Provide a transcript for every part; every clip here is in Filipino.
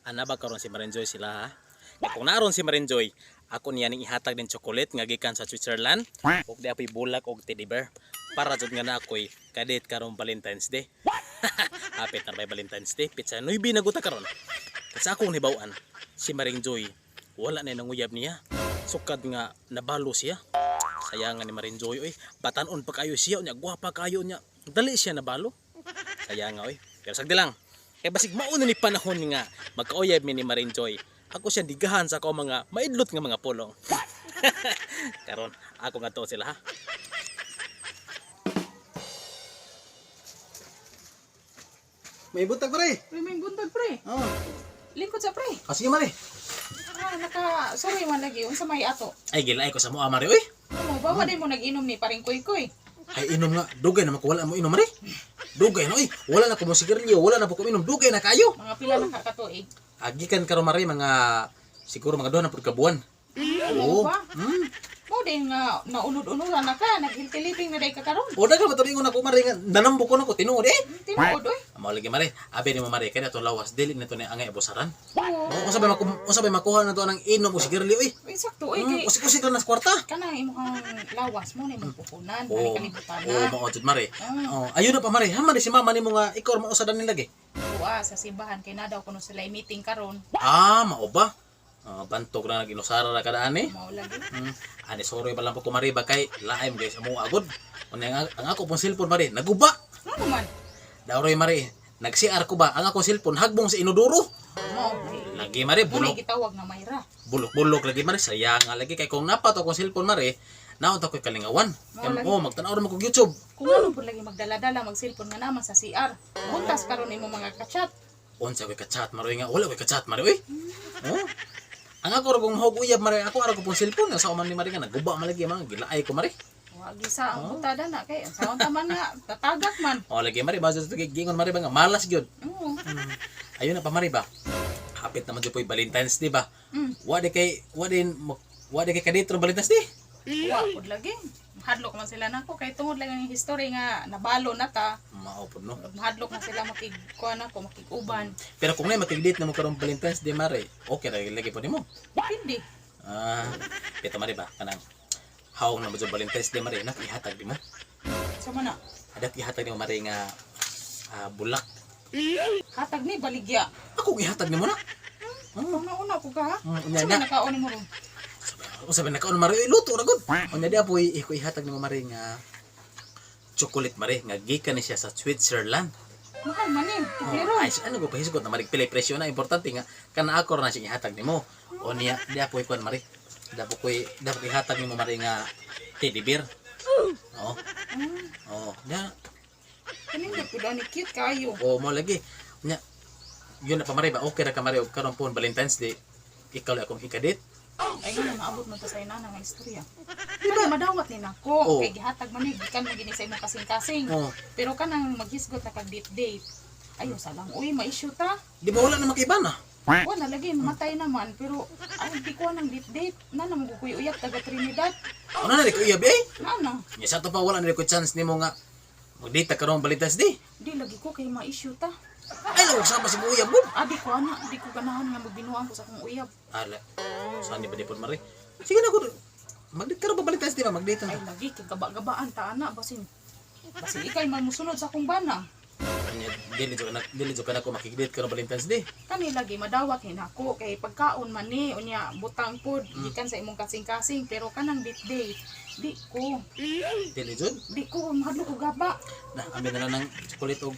Ana ba karon si Marinjoy sila ha? Kung naron si Marinjoy, ako niya ning ihatag din chocolate nga gikan sa Switzerland ug di apoy bulak og teddy bear para jud nga na ako'y kadit karong Valentine's Day. Hapit na may Valentine's Day, pizza noy binaguta karon. Kasi akong hibaw-an, si Marinjoy wala na nanguyab niya. Sukad nga nabalo siya. Sayangan ni Marinjoy oy, batanon pa kayo siya nya, gwapa kayo nya. Dali siya nabalo. Sayang oy. Pero sagdi lang. Kaya basig mauna ni panahon nga magkauyab mi ni Marinjoy. Ako siya digahan sa ako mga maidlot nga mga pulong. Karon ako nga to sila ha. May buntag pre. May buntag pre. Oh. Lingkod sa pre. Sige mare. Sorry man lagi unsa may ato. Ay gilay ko sa mo amari oy. Ano ba din mo nag-inom ni paring kuy-kuy? Ay inom nga. Dugay na wala mo inom mare. Dugay na oy. Wala na ko mo sigarilyo, wala na po ko inom. Dugay na kayo. Mga pila na kakatuig. Agikan karon mare mga siguro mga 2 na pud ka buwan. Oo ba? Mo din nga naunod-unuran na ka, naghiltiliping na day ka karon. O dagan matulingon ako mare nga nanambo ko nako tinuod eh. Tinuod oy. Amo lagi mare. Abi ni mo mare kay ato lawas dili na to ni angay abosaran. Oo. O sabay makuha na to nang inom o sigarilyo oy. Uy, sakto oy kay Usik-usik na sa kwarta. kanang imong lawas mo ni mong pupunan, Oo. ani kalibutan Oo, na. mao jud mare. Oh, ayun na pa mare. Haman ni si mama nimo nga ikaw mausadan ni lagi. Buwa sa simbahan kay na daw kuno sila meeting karon. Ah, mao ba? Bantog na nag-inusara na kada ani. Mao lagi. Ani sorry pa lang po kumari ba kay laim guys amo agod. Unya ang ako pong cellphone mare naguba. Ano man? Daroy mare. Nag-CR ko ba ang ako cellphone hagbong sa inodoro. Mao. Lagi mare Bulok bulok. gitawag nga Mayra. Bulok lagi mare sayang nga lagi kay kung napato akong cellphone mare naon ta koy kalingawan. Lagi. Oh, magtan-aw ra man ko YouTube. Kung ano po lagi magdala-dala mag-cellphone nga naman sa CR. Buntas karon imo mga kachat. Unsa koy ka-chat mare nga wala koy ka-chat mare oy. Oh. Ang ako ra kung mahog uyab mare ako ara ko pong cellphone sa man ni mare nga naguba malagi mga gilaay ko mare. Wa gisa ang butada na kay sa taman nga tatagak man. Oh lagi mare ba sa gingon mare ba nga malas gyud. Oo. Ayun na pa mare ba. Hapit naman jud po'y Valentine's Day ba. Wa di kay kadito Valentine's Day. Wa pud lagi. Hadlok man sila nako kay tungod lang ang history nga nabalo na ta. Mao pud no. Hadlok na sila makigkuan ako makiguban. Pero kung nay makigdate na mo karong Valentine's Day mare, okay ra lagi po nimo. Depende. Ito mare ba kanang hawong na mo jud Valentine's Day mare na ihatag di mo. Sa mana? Adat ihatag nimo mare nga bulak. Hatag ni baligya. Ako ihatag nimo na. Una ko ka ha? Unya Sa na. nakaon mo ron? Sabi na kaon mare luto ra gud. Unya di apoy iko ihatag nimo mare nga chocolate mare nga gikan ni siya sa Switzerland. Mahal man eh. Pero Ay, ano ko pahisgot na marig pilay presyo na importante nga kana ako ra na sing ihatag nimo. O niya di apoy kuan mare. Dapat ihatag nimo mare nga teddy bear. Oo. Oh, nya. kaning gud ani cute kayo. O mo lagi. Nya. Yun na pa mare ba okay ra ka mare og karon po Valentine's Day. Ikaw lang akong ikadit. Ay nga maabot man ta sa inana nga istorya. Di ba madawat ni nako Oo. kay gihatag man ni gikan mo gini sa imong kasing-kasing. Oo. Pero kanang maghisgot na kag date. Ayo sa lang uy ma-issue ta. Di ba wala na makibana? Wala lagi matay naman pero ay di ko nang date. Nana mo kuy uyab taga Trinidad. Ano na di ko uyab eh? Nana, Nya sa to pa wala na di ko chance nimo nga magdita karon Valentine's Day. di lagi ko kay ma-issue ta. Ay lang sa pa si uyab bud. Adi ko ana, di ko ganahan nga magbinuang ko sa akong uyab. Ala. Saan di ba di pod mare? Sige na ko. Magdita karon ba Valentine's Day ba magdita Ay ta. lagi kay gaba-gabaan ta ana basin. Basin ikay man musunod sa akong bana. Nya dili jo kana ko makigdate karon Valentine's Day. Kani lagi madawat ni nako kay pagkaon man ni unya butang pod gikan sa imong kasing-kasing pero kanang date di ko Dili jud. mahadlo ko gaba. Na ambil na lang ng chocolate og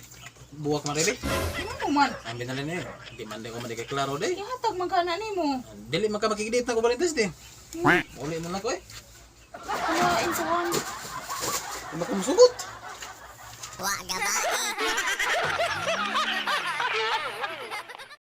buwak marebe. Ano man? Ambil na lang niya. Di man ko man klaro day. Ihatag man kana nimo. Dili man ka makikidate na ko Valentine's Day. Uli na lang ko eh. Kumain sa one. Di man ko musugot. Wah, gabae.